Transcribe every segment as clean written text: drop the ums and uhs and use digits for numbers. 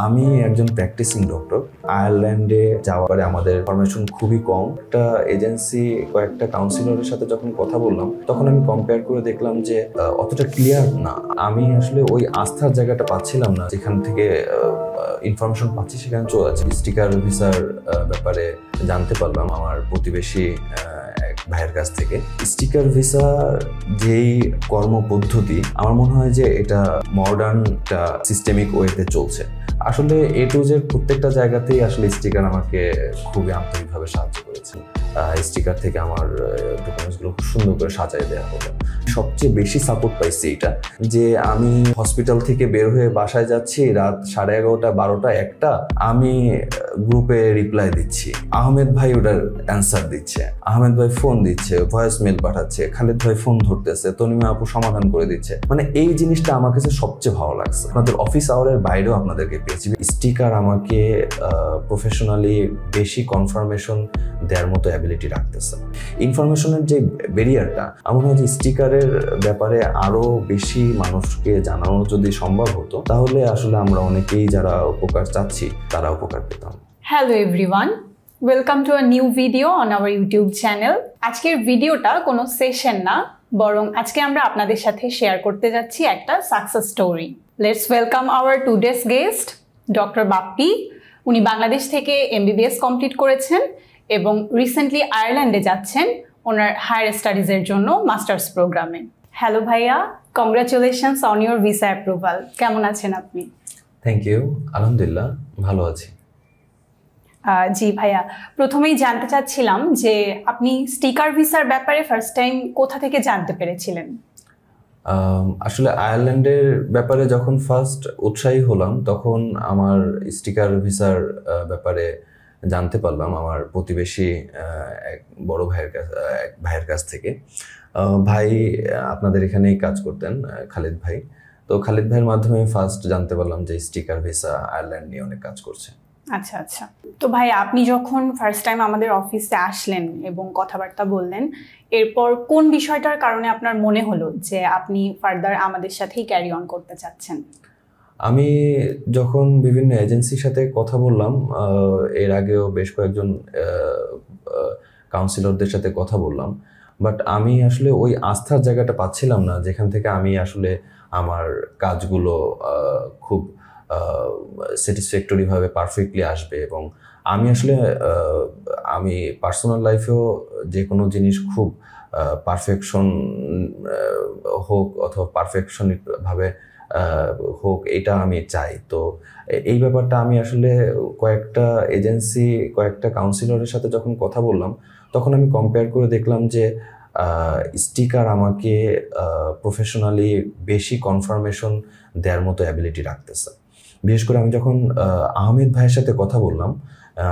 আমি একজন practising doctor. আয়ারল্যান্ডে যাওয়ার পরে আমাদের ইনফরমেশন খুবই কম। একটা এজেন্সি কয়েকটা কাউন্সিলরের সাথে যখন কথা বললাম তখন আমি কম্পেয়ার করে দেখলাম যে অতটা ক্লিয়ার না। আমি আসলে ওই আস্থার জায়গাটা পাচ্ছিলাম না, যেখান থেকে ইনফরমেশন পাচ্ছি সেখানে চলে যাচ্ছে। স্টিকার ভিসার ব্যাপারে জানতে পারলাম আমার প্রতিবেশী ভাইয়ের কাছ থেকে। স্টিকার ভিসার যেই কর্মপদ্ধতি আমার মনে হয় যে এটা মডার্ন একটা সিস্টেমিক ওয়েতে চলছে। আসলে এ টু জেড প্রত্যেকটা জায়গাতেই আসলে স্টিকার আমাকে খুবই আন্তরিকভাবে সাহায্য করেছে। স্টিকার থেকে আমার ডকুমেন্টসগুলো খুব সুন্দর করে সাজায় দেওয়া হলো। সবচেয়ে বেশি সাপোর্ট পাইছি এটা যে আমি হসপিটাল থেকে বের হয়ে বাসায় যাচ্ছি রাত 11:30, 12টা, 1টা, আমি গ্রুপে রিপ্লাই দিচ্ছি, আহমেদ ভাই ওটার অ্যান্সার দিচ্ছে, আহমেদ ভাই ফোন দিচ্ছে, ভয়েস মেল পাঠাচ্ছে, খালিদ ভাই ফোন ধরতেছে, তনিমা আপু সমাধান করে দিচ্ছে। মানে এই জিনিসটা আমার কাছে সবচেয়ে ভালো লাগছে। আপনাদের অফিস আওয়ারের বাইরেও আপনাদেরকে পেয়েছি। স্টিকার আমাকে প্রফেশনালি বেশি কনফার্মেশন দেওয়ার মতো অ্যাবিলিটি রাখতেছে। ইনফরমেশনের যে ব্যারিয়ারটা আমার মনে হয় যে স্টিকারের ব্যাপারে আরো বেশি মানুষকে জানানো যদি সম্ভব হতো তাহলে আসলে আমরা অনেকেই যারা উপকার চাচ্ছি তারা উপকার পেতাম। Hello everyone, welcome to a new video on our YouTube channel. আজকের ভিডিওটা কোনো সেশন না, বরং আজকে আমরা আপনাদের সাথে শেয়ার করতে যাচ্ছি একটা success story. Let's welcome hour today's guest doctor Bappi. উনি বাংলাদেশ থেকে MBBS কমপ্লিট করেছেন এবং রিসেন্টলি আয়ারল্যান্ডে যাচ্ছেন ওনার হায়ার স্টাডিজের জন্য মাস্টার্স প্রোগ্রামে। হ্যালো ভাইয়া, congratulations on your visa approval. কেমন আছেন আপনি? থ্যাংক ইউ, আলহামদুলিল্লাহ ভালো আছি। জি ভাইয়া, প্রথমেই জানতে চাচ্ছিলাম যে আপনি স্টিকার ভিসার ব্যাপারে ফার্স্ট টাইম কোথা থেকে জানতে পেরেছিলেন? আসলে আয়ারল্যান্ডের ব্যাপারে যখন ফার্স্ট উৎসাহী হলাম তখন আমার স্টিকার ভিসার ব্যাপারে জানতে পারলাম আমার প্রতিবেশী এক বড় ভাইয়ের কাছ থেকে। ভাই আপনাদের এখানেই কাজ করতেন, খালিদ ভাই। তো খালিদ ভাইয়ের মাধ্যমে ফার্স্ট জানতে পারলাম যে স্টিকার ভিসা আয়ারল্যান্ড নিয়ে অনেক কাজ করছে। আচ্ছা আচ্ছা। তো ভাই আপনি যখন ফার্স্ট টাইম আমাদের অফিসে আসলেন এবং কথাবার্তা বললেন, এরপর কোন বিষয়টার কারণে আপনার মনে হলো যে আপনি ফার্দার আমাদের সাথেই ক্যারি অন করতে চাচ্ছেন? আমি যখন বিভিন্ন এজেন্সির সাথে কথা বললাম, এর আগেও বেশ কয়েকজন কাউন্সিলরদের সাথে কথা বললাম, বাট আমি আসলে ওই আস্থার জায়গাটা পাচ্ছিলাম না যেখান থেকে আমি আসলে আমার কাজগুলো খুব স্যাটিসফ্যাক্টরিভাবে পারফেক্টলি আসবে। এবং আমি আসলে আমি পার্সোনাল লাইফেও যে কোনো জিনিস খুব পারফেকশন হোক অথবা পারফেকশনভাবে হোক এটা আমি চাই। তো এই ব্যাপারটা আমি আসলে কয়েকটা এজেন্সি কয়েকটা কাউন্সিলরের সাথে যখন কথা বললাম তখন আমি কম্পেয়ার করে দেখলাম যে স্টিকার আমাকে প্রফেশনালি বেশি কনফার্মেশন দেওয়ার মতো অ্যাবিলিটি রাখতেছে। বিশেষ করে আমি যখন আহমেদ ভাইয়ের সাথে কথা বললাম,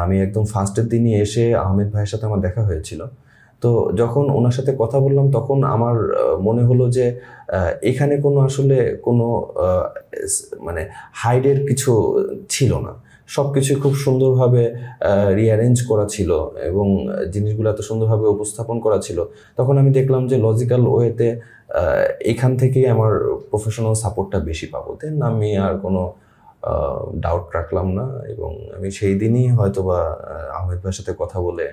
আমি একদম ফার্স্টের দিনই এসে আহমেদ ভাইয়ের সাথে আমার দেখা হয়েছিল। তো যখন ওনার সাথে কথা বললাম তখন আমার মনে হলো যে এখানে কোনো আসলে কোনো মানে হাইডের কিছু ছিল না, সব কিছুই খুব সুন্দরভাবে রিঅ্যারেঞ্জ করা ছিল এবং জিনিসগুলো এত সুন্দরভাবে উপস্থাপন করা ছিল। তখন আমি দেখলাম যে লজিক্যাল ওয়েতে এখান থেকেই আমার প্রফেশনাল সাপোর্টটা বেশি পাবো। দেন আমি আর কোনো ডাউট রাখলাম না এবং আমি সেই দিনই হয়তোবা আহমেদ ভাইয়ের সাথে কথা বলে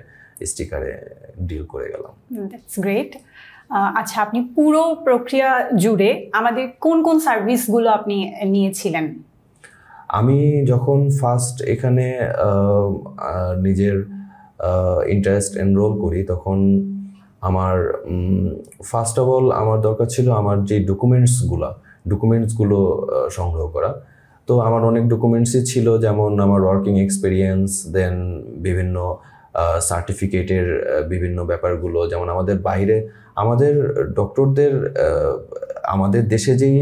স্টিকারে ডিল করে গেলাম। That's great. আচ্ছা, আপনি পুরো প্রক্রিয়া জুড়ে আমাদের কোন কোন সার্ভিসগুলো আপনি নিয়েছিলেন? আমি যখন ফার্স্ট এখানে নিজের ইন্টারেস্ট এনরোল করি তখন আমার ফার্স্ট অফ অল আমার দরকার ছিল আমার যে ডকুমেন্টসগুলো সংগ্রহ করা। তো আমার অনেক ডকুমেন্টসই ছিল, যেমন আমার ওয়ার্কিং এক্সপিরিয়েন্স, দেন বিভিন্ন সার্টিফিকেটের বিভিন্ন ব্যাপারগুলো। যেমন আমাদের বাইরে আমাদের ডক্টরদের আমাদের দেশে যেই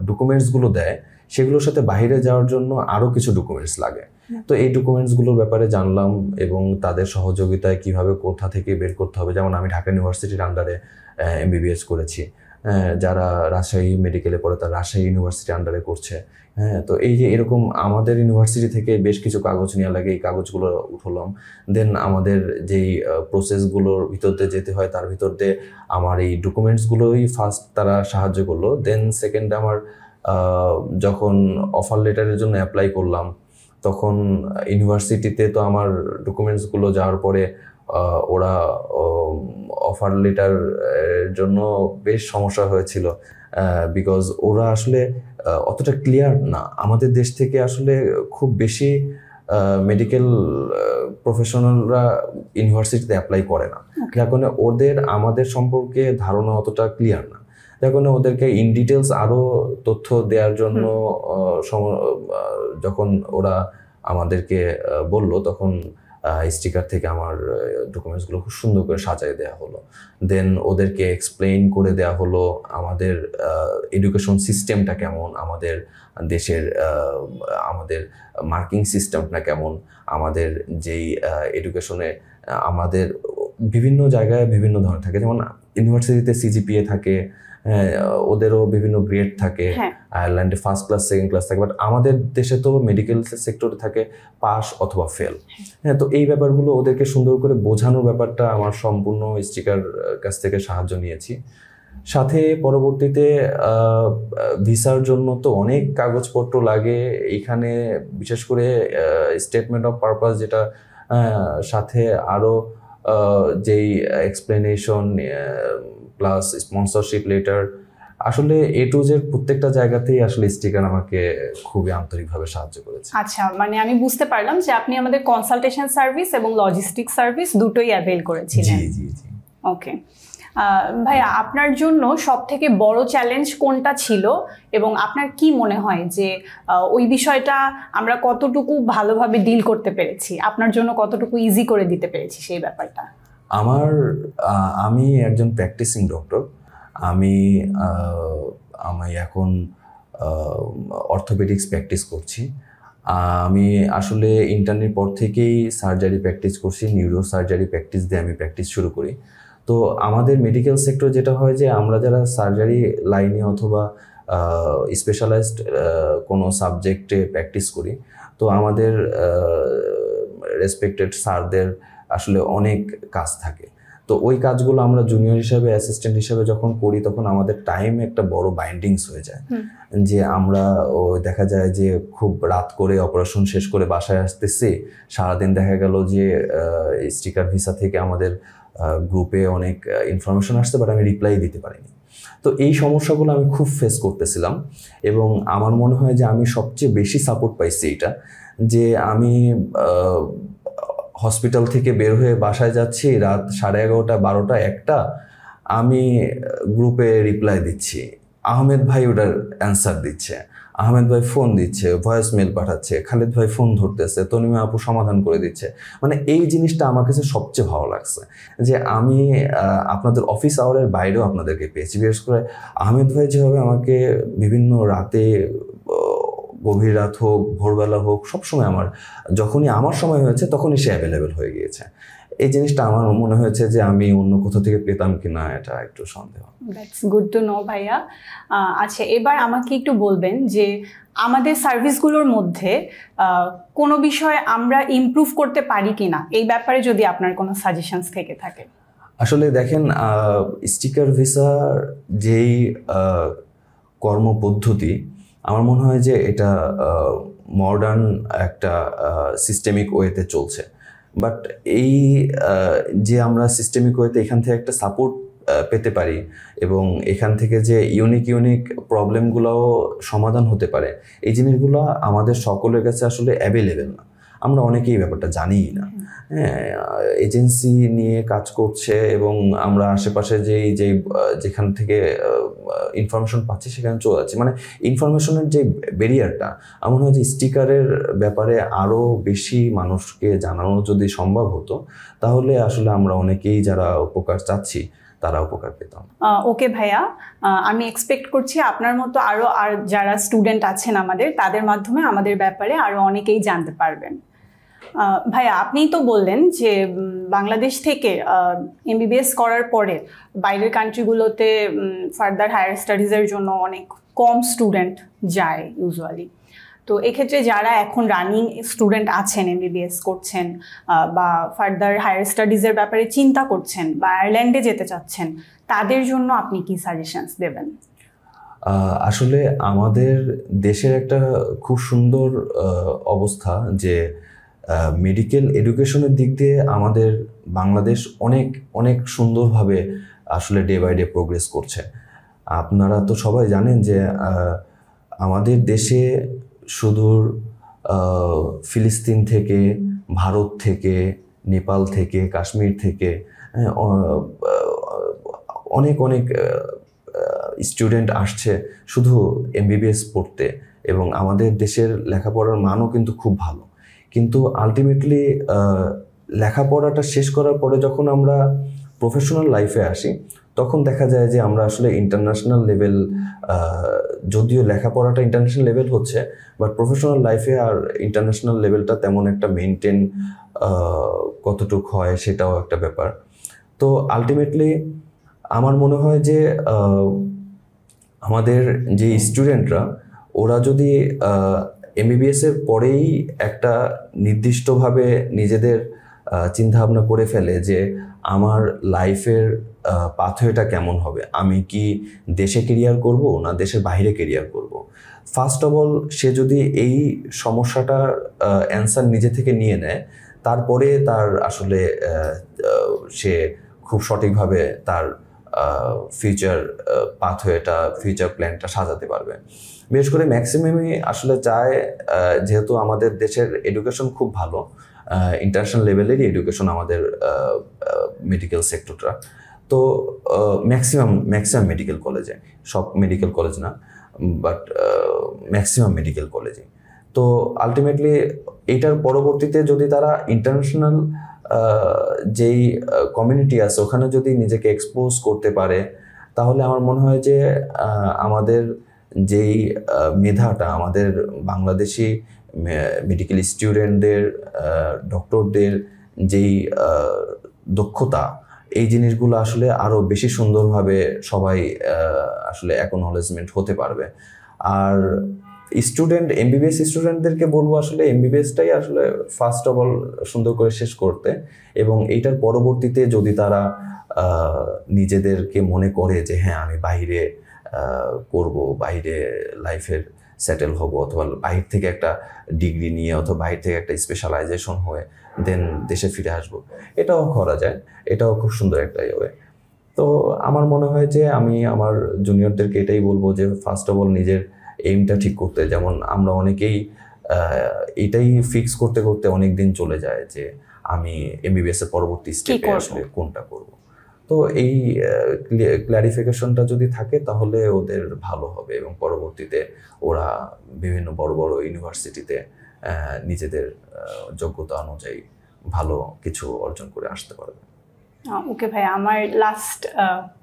ডকুমেন্টসগুলো দেয় সেগুলোর সাথে বাইরে যাওয়ার জন্য আরও কিছু ডকুমেন্টস লাগে। তো এই ডকুমেন্টসগুলোর ব্যাপারে জানলাম এবং তাদের সহযোগিতায় কিভাবে কোথা থেকে বের করতে হবে। যেমন আমি ঢাকা ইউনিভার্সিটির আন্ডারে MBBS করেছি, যারা রাজশাহী মেডিকেলে পড়ে তারা রাজশাহী ইউনিভার্সিটি আন্ডারে করছে। তো এই যে এরকম আমাদের ইউনিভার্সিটি থেকে বেশ কিছু কাগজ নেওয়া লাগে, এই কাগজগুলো উঠলাম। দেন আমাদের যেই প্রসেসগুলোর ভিতর দিয়ে যেতে হয় তার ভিতর দিয়ে আমার এই ডকুমেন্টসগুলোই ফার্স্ট তারা সাহায্য করলো। দেন সেকেন্ড আমার যখন অফার লেটারের জন্য অ্যাপ্লাই করলাম তখন ইউনিভার্সিটিতে তো আমার ডকুমেন্টসগুলো যাওয়ার পরে ওরা অফার লেটার জন্য বেশ সমস্যা হয়েছিল, বিকজ ওরা আসলে অতটা ক্লিয়ার না। আমাদের দেশ থেকে আসলে খুব বেশি মেডিকেল প্রফেশনালরা ইউনিভার্সিটিতে অ্যাপ্লাই করে না, যার কারণে ওদের আমাদের সম্পর্কে ধারণা অতটা ক্লিয়ার না, যার কারণে ওদেরকে ইন ডিটেলস আরও তথ্য দেওয়ার জন্য যখন ওরা আমাদেরকে বলল তখন স্টিকার থেকে আমার ডকুমেন্টসগুলো খুব সুন্দর করে সাজায় দেওয়া হলো। দেন ওদেরকে এক্সপ্লেইন করে দেওয়া হলো আমাদের এডুকেশন সিস্টেমটা কেমন, আমাদের দেশের আমাদের মার্কিং সিস্টেমটা কেমন, আমাদের যেই এডুকেশনে আমাদের বিভিন্ন জায়গায় বিভিন্ন ধরনের থাকে, যেমন ইউনিভার্সিটিতে সিজিপিএ থাকে, ওদেরও বিভিন্ন গ্রেড থাকে, আয়ারল্যান্ডে ফার্স্ট ক্লাস সেকেন্ড ক্লাস থাকে, বাট আমাদের দেশে তো মেডিকেল সেক্টরে থাকে পাস অথবা ফেল। হ্যাঁ, তো এই ব্যাপারগুলো ওদেরকে সুন্দর করে বোঝানোর ব্যাপারটা আমার সম্পূর্ণ স্টিকার কাছ থেকে সাহায্য নিয়েছি। সাথে পরবর্তীতে ভিসার জন্য তো অনেক কাগজপত্র লাগে এইখানে, বিশেষ করে স্টেটমেন্ট অফ পারপাস, যেটা সাথে আরও যেই এক্সপ্লেনেশন প্লাস স্পন্সরশিপ লেটার, আসলে এ টু জেড প্রত্যেকটা জায়গাতেই আসলে স্টিকার আমাকে খুবই আন্তরিকভাবে সাহায্য করেছে। আচ্ছা, মানে আমি বুঝতে পারলাম যে আপনি আমাদের কনসালটেশন সার্ভিস এবং লজিস্টিক সার্ভিস দুটোই অ্যাভেল করেছিলেন। জি জি জি। ওকে ভাইয়া, আপনার জন্য সব থেকে বড় চ্যালেঞ্জ কোনটা ছিল এবং আপনার কি মনে হয় যে ওই বিষয়টা আমরা কতটুকু ভালোভাবে ডিল করতে পেরেছি, আপনার জন্য কতটুকু ইজি করে দিতে পেরেছি সেই ব্যাপারটা? আমি একজন প্র্যাকটিসিং ডক্টর। আমি এখন অর্থোপেডিক্স প্র্যাকটিস করছি। আমি আসলে ইন্টার্নের পর থেকেই সার্জারি প্র্যাকটিস করছি, নিউরো সার্জারি প্র্যাকটিস দিয়ে আমি প্র্যাকটিস শুরু করি। তো আমাদের মেডিকেল সেক্টর যেটা হয় যে আমরা যারা সার্জারি লাইনে অথবা স্পেশালাইজড কোনো সাবজেক্টে প্র্যাকটিস করি, তো আমাদের রেসপেক্টেড স্যারদের আসলে অনেক কাজ থাকে। তো ওই কাজগুলো আমরা জুনিয়র হিসাবে, অ্যাসিস্ট্যান্ট হিসাবে যখন করি তখন আমাদের টাইম একটা বড় বাইন্ডিংস হয়ে যায়, যে আমরা দেখা যায় যে খুব রাত করে অপারেশন শেষ করে বাসায় আসতেছি, সারাদিন দেখা গেল যে স্টিকার ভিসা থেকে আমাদের গ্রুপে অনেক ইনফরমেশন আসছে, বাট আমি রিপ্লাই দিতে পারিনি। তো এই সমস্যাগুলো আমি খুব ফেস করতেছিলাম, এবং আমার মনে হয় যে আমি সবচেয়ে বেশি সাপোর্ট পাইছি এটা, যে আমি হসপিটাল থেকে বের হয়ে বাসায় যাচ্ছি রাত 11:30, 12টা, 1টা, আমি গ্রুপে রিপ্লাই দিচ্ছি, আহমেদ ভাই ওটার অ্যান্সার দিচ্ছে, আহমেদ ভাই ফোন দিচ্ছে, ভয়েস মেল পাঠাচ্ছে, খালিদ ভাই ফোন ধরতেছে, তনিমা আপু সমাধান করে দিচ্ছে। মানে এই জিনিসটা আমার কাছে সবচেয়ে ভালো লাগছে, যে আমি আপনাদের অফিস আওয়ারের বাইরেও আপনাদেরকে পেয়েছি। বিশেষ করে আহমেদ ভাই যেভাবে আমাকে বিভিন্ন রাতে, গভীর রাত হোক, ভোরবেলা হোক, সবসময় যখনই আমার সময় হয়েছে তখনই সে অ্যাভেলেবেল হয়ে গিয়েছে। এই জিনিসটা আমার মনে হয়েছে যে আমি অন্য কোথাও থেকে পেতাম কিনা, এটা একটু সন্দেহ। দ্যাটস গুড টু নো ভাইয়া। আচ্ছা, এবার আমাকে একটু বলবেন যে আমাদের সার্ভিসগুলোর মধ্যে কোনো বিষয় আমরা ইমপ্রুভ করতে পারি কিনা, এই ব্যাপারে যদি আপনার কোনো সাজেশনস থেকে থাকে। আসলে দেখেন, স্টিকার ভিসার যেই কর্মপদ্ধতি, আমার মনে হয় যে এটা মডার্ন একটা সিস্টেমিক ওয়েতে চলছে, বাট এই যে আমরা সিস্টেমিক ওয়েতে এখান থেকে একটা সাপোর্ট পেতে পারি এবং এখান থেকে যে ইউনিক প্রবলেমগুলোও সমাধান হতে পারে, এই জিনিসগুলো আমাদের সকলের কাছে আসলে অ্যাভেলেবেল না। আমরা অনেকেই ব্যাপারটা জানিই না। হ্যাঁ, এজেন্সি নিয়ে কাজ করছে এবং আমরা আশেপাশে যেখান থেকে ইনফরমেশন পাচ্ছি সেখানে চলে যাচ্ছি। মানে ইনফরমেশনের যে ব্যারিয়ারটা, আমার মনে হয় যে স্টিকারের ব্যাপারে আরও বেশি মানুষকে জানানো যদি সম্ভব হতো, তাহলে আসলে আমরা অনেকেই যারা উপকার চাচ্ছি তারা উপকার পেতাম। ওকে ভাইয়া, আমি এক্সপেক্ট করছি আপনার মতো আর যারা স্টুডেন্ট আছেন আমাদের, তাদের মাধ্যমে আমাদের ব্যাপারে আরও অনেকেই জানতে পারবেন। ভাইয়া, আপনিই তো বললেন যে বাংলাদেশ থেকে এমবিবিএস করার পরে বাইরের কান্ট্রিগুলোতে ফার্দার হায়ার স্টাডিজের জন্য অনেক কম স্টুডেন্ট যায় ইউজুয়ালি। তো এক্ষেত্রে যারা এখন রানিং স্টুডেন্ট আছেন, এমবিবিএস করছেন বা ফার্দার হায়ার স্টাডিজের ব্যাপারে চিন্তা করছেন বা আয়ারল্যান্ডে যেতে চাচ্ছেন, তাদের জন্য আপনি কি সাজেশনস দেবেন? আসলে আমাদের দেশের একটা খুব সুন্দর অবস্থা যে মেডিকেল এডুকেশনের দিক দিয়ে আমাদের বাংলাদেশ অনেক অনেক সুন্দরভাবে আসলে ডে বাই ডে প্রোগ্রেস করছে। আপনারা তো সবাই জানেন যে আমাদের দেশে সুদূর ফিলিস্তিন থেকে, ভারত থেকে, নেপাল থেকে, কাশ্মীর থেকে অনেক অনেক স্টুডেন্ট আসছে শুধু এমবিবিএস পড়তে, এবং আমাদের দেশের লেখাপড়ার মানও কিন্তু খুব ভালো। কিন্তু আলটিমেটলি লেখাপড়াটা শেষ করার পরে যখন আমরা প্রফেশনাল লাইফে আসি তখন দেখা যায় যে আমরা আসলে ইন্টারন্যাশনাল লেভেল, যদিও লেখাপড়াটা ইন্টারন্যাশনাল লেভেল হচ্ছে, বাট প্রফেশনাল লাইফে আর ইন্টারন্যাশনাল লেভেলটা তেমন একটা মেনটেন কতটুক হয় সেটাও একটা ব্যাপার। তো আলটিমেটলি আমার মনে হয় যে আমাদের যে স্টুডেন্টরা ওরা যদি এমবিবিএস এর পরেই একটা নির্দিষ্টভাবে নিজেদের চিন্তাভাবনা করে ফেলে যে আমার লাইফের পাথওয়েটা কেমন হবে, আমি কি দেশে কেরিয়ার করব না দেশের বাইরে কেরিয়ার করব, ফার্স্ট অফ অল সে যদি এই সমস্যাটার অ্যান্সার নিজে থেকে নিয়ে নেয়, তারপরে তার আসলে সে খুব সঠিকভাবে তার ফিউচার পাথওয়েটা, ফিউচার প্ল্যানটা সাজাতে পারবে। বিশেষ করে ম্যাক্সিমামই আসলে চায়, যেহেতু আমাদের দেশের এডুকেশন খুব ভালো, ইন্টারন্যাশনাল লেভেলেরই এডুকেশন আমাদের মেডিকেল সেক্টরটা, তো ম্যাক্সিমাম মেডিকেল কলেজে, সব মেডিকেল কলেজ না বাট ম্যাক্সিমাম মেডিকেল কলেজে। তো আলটিমেটলি এইটার পরবর্তীতে যদি তারা ইন্টারন্যাশনাল যেই কমিউনিটি আছে ওখানে যদি নিজেকে এক্সপোজ করতে পারে, তাহলে আমার মনে হয় যে আমাদের যেই মেধাটা, আমাদের বাংলাদেশি মেডিকেল স্টুডেন্টদের, ডক্টরদের যেই দক্ষতা, এই জিনিসগুলো আসলে আরও বেশি সুন্দরভাবে সবাই আসলে অ্যাকনোলেজমেন্ট হতে পারবে। আর স্টুডেন্ট, এমবিবিএস স্টুডেন্টদেরকে বলবো আসলে এমবিবিএসটাই আসলে ফার্স্ট অফ অল সুন্দর করে শেষ করতে, এবং এইটার পরবর্তীতে যদি তারা নিজেদেরকে মনে করে যে হ্যাঁ আমি বাইরে করব, বাইরে লাইফের সেটেল হব, অথবা বাইরে থেকে একটা ডিগ্রি নিয়ে অথবা বাইরে থেকে একটা স্পেশালাইজেশন হয়ে দেন দেশে ফিরে আসবো, এটাও করা যায়, এটাও খুব সুন্দর একটা ইয়ে। তো আমার মনে হয় যে আমি আমার জুনিয়রদেরকে এটাই বলবো যে ফার্স্ট অফ অল নিজের এইমটা ঠিক করতে। যেমন আমরা অনেকেই এটাই ফিক্স করতে করতে অনেক দিন চলে যায় যে আমি এমবিবিএস এর পরবর্তী স্টেপে আসলে কোনটা করব। তো এই ক্ল্যারিফিকেশনটা যদি থাকে তাহলে ওদের ভালো হবে, এবং পরবর্তীতে ওরা বিভিন্ন বড় বড় ইউনিভার্সিটিতে নিজেদের যোগ্যতা অনুযায়ী ভালো কিছু অর্জন করে আসতে পারবে। ওকে ভাই, আমার লাস্ট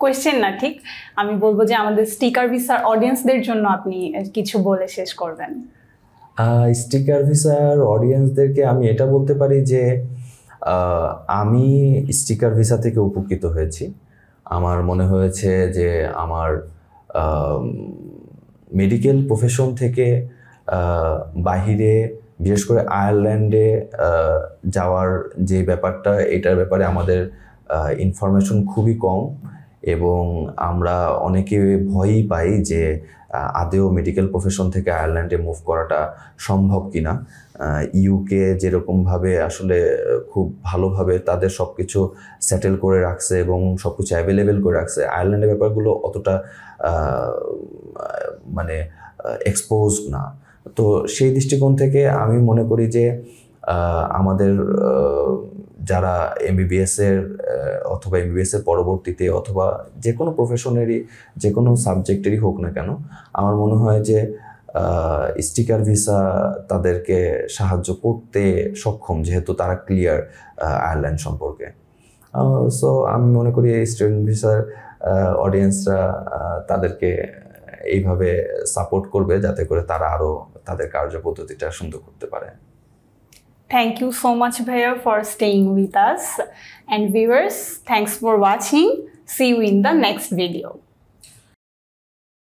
কোয়েশ্চেন না, ঠিক আমি বলবো যে আমাদের স্টিকার ভিসার অডিয়েন্সদের জন্য আপনি কিছু বলে শেষ করবেন। স্টিকার ভিসার অডিয়েন্সদেরকে আমি এটা বলতে পারি যে আমি স্টিকার ভিসা থেকে উপকৃত হয়েছি। আমার মনে হয়েছে যে আমার মেডিকেল প্রফেশন থেকে বাহিরে, বিশেষ করে আয়ারল্যান্ডে যাওয়ার যে ব্যাপারটা, এটার ব্যাপারে আমাদের ইনফরমেশন খুবই কম, এবং আমরা অনেকে ভয়ই পাই যে আদেও মেডিকেল প্রফেশন থেকে আয়ারল্যান্ডে মুভ করাটা সম্ভব কিনা। ইউকে যেরকমভাবে আসলে খুব ভালোভাবে তাদের সব কিছু সেটেল করে রাখছে এবং সব কিছু অ্যাভেলেবেল করে রাখছে, আয়ারল্যান্ডের ব্যাপারগুলো অতটা মানে এক্সপোজ না। তো সেই দৃষ্টিকোণ থেকে আমি মনে করি যে আমাদের যারা এমবিবিএসের অথবা এমবিবিএসের পরবর্তীতে অথবা যে কোনো প্রফেশনেরই যে কোনো সাবজেক্টেরই হোক না কেন, আমার মনে হয় যে স্টিকার ভিসা তাদেরকে সাহায্য করতে সক্ষম, যেহেতু তারা ক্লিয়ার আয়ারল্যান্ড সম্পর্কে। সো আমি মনে করি এই স্টুডেন্ট ভিসার অডিয়েন্সরা তাদেরকে এইভাবে সাপোর্ট করবে যাতে করে তারা আরও তাদের কার্যপদ্ধতিটা সুন্দর করতে পারে। Thank you so much, Bhaiya, for staying with us. And viewers, thanks for watching. See you in the next video.